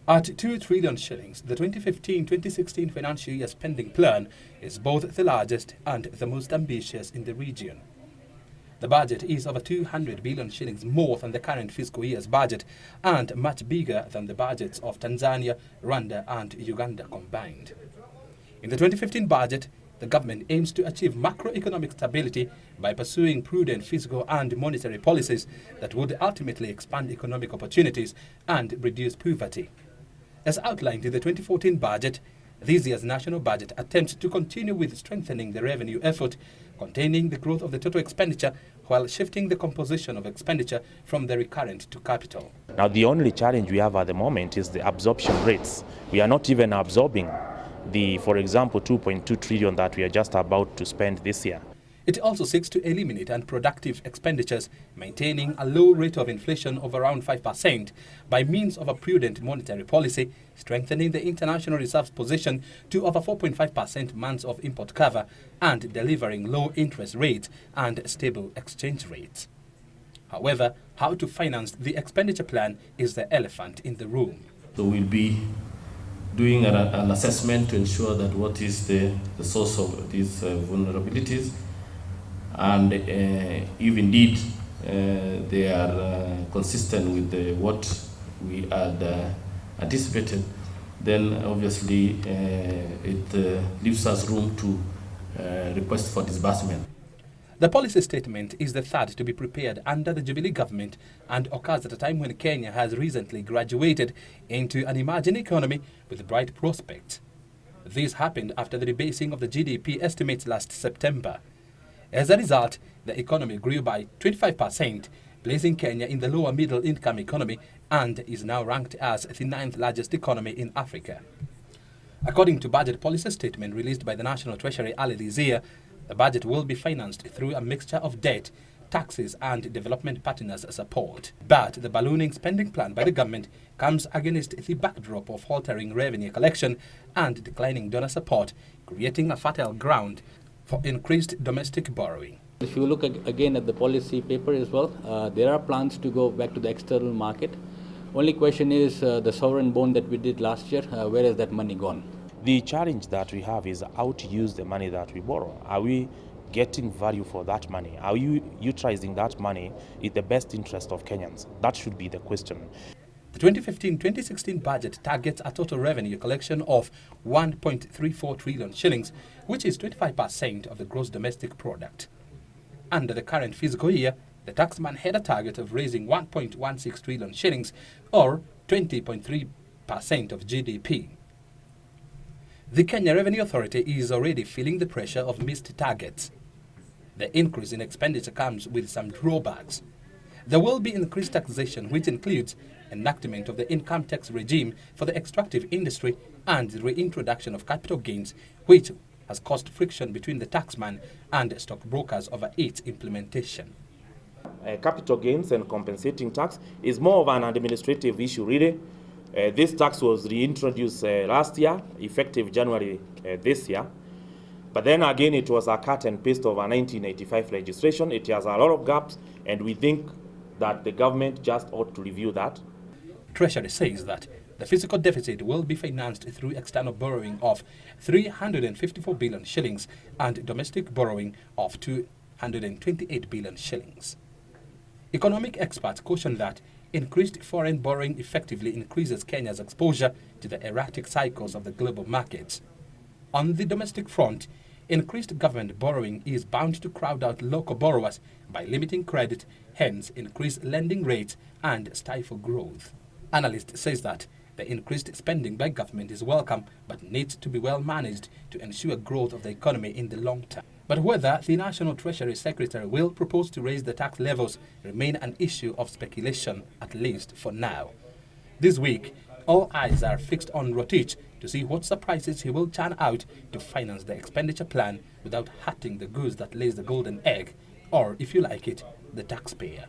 At 2 trillion shillings, the 2015-2016 financial year spending plan is both the largest and the most ambitious in the region. The budget is over 200 billion shillings more than the current fiscal year's budget and much bigger than the budgets of Tanzania, Rwanda and Uganda combined. In the 2015 budget, the government aims to achieve macroeconomic stability by pursuing prudent fiscal and monetary policies that would ultimately expand economic opportunities and reduce poverty. As outlined in the 2014 budget, this year's national budget attempts to continue with strengthening the revenue effort, containing the growth of the total expenditure while shifting the composition of expenditure from the recurrent to capital. Now, the only challenge we have at the moment is the absorption rates. We are not even absorbing the, for example, 2.2 trillion that we are just about to spend this year. It also seeks to eliminate unproductive expenditures, maintaining a low rate of inflation of around 5% by means of a prudent monetary policy, strengthening the international reserves position to over 4.5% months of import cover, and delivering low interest rates and stable exchange rates. However, how to finance the expenditure plan is the elephant in the room. So we'll be doing an assessment to ensure that what is the source of these vulnerabilities, and if indeed they are consistent with what we had anticipated, then obviously it leaves us room to request for disbursement. The policy statement is the third to be prepared under the Jubilee government and occurs at a time when Kenya has recently graduated into an emerging economy with bright prospects. This happened after the rebasing of the GDP estimates last September. As a result, the economy grew by 25%, placing Kenya in the lower middle income economy and is now ranked as the 9th largest economy in Africa. According to budget policy statement released by the National Treasury early this year, the budget will be financed through a mixture of debt, taxes and development partners' support. But the ballooning spending plan by the government comes against the backdrop of faltering revenue collection and declining donor support, creating a fertile ground for increased domestic borrowing. If you look again at the policy paper as well, there are plans to go back to the external market. Only question is the sovereign bond that we did last year, where has that money gone? The challenge that we have is how to use the money that we borrow. Are we getting value for that money? Are you utilizing that money in the best interest of Kenyans? That should be the question. The 2015-2016 budget targets a total revenue collection of 1.34 trillion shillings, which is 25% of the gross domestic product. Under the current fiscal year, the taxman had a target of raising 1.16 trillion shillings, or 20.3% of GDP. The Kenya Revenue Authority is already feeling the pressure of missed targets. The increase in expenditure comes with some drawbacks. There will be increased taxation, which includes enactment of the income tax regime for the extractive industry and the reintroduction of capital gains, which has caused friction between the taxman and stockbrokers over its implementation. Capital gains and compensating tax is more of an administrative issue, really. This tax was reintroduced last year, effective January this year. But then again, it was a cut and paste of a 1985 legislation. It has a lot of gaps, and we think that the government just ought to review that. Treasury says that the fiscal deficit will be financed through external borrowing of 354 billion shillings and domestic borrowing of 228 billion shillings. Economic experts caution that increased foreign borrowing effectively increases Kenya's exposure to the erratic cycles of the global markets. On the domestic front, increased government borrowing is bound to crowd out local borrowers by limiting credit, hence increase lending rates and stifle growth. Analyst says that the increased spending by government is welcome but needs to be well managed to ensure growth of the economy in the long term. But whether the National Treasury Secretary will propose to raise the tax levels remain an issue of speculation, at least for now. This week, all eyes are fixed on Rotich to see what surprises he will churn out to finance the expenditure plan without hurting the goose that lays the golden egg, or if you like it, the taxpayer.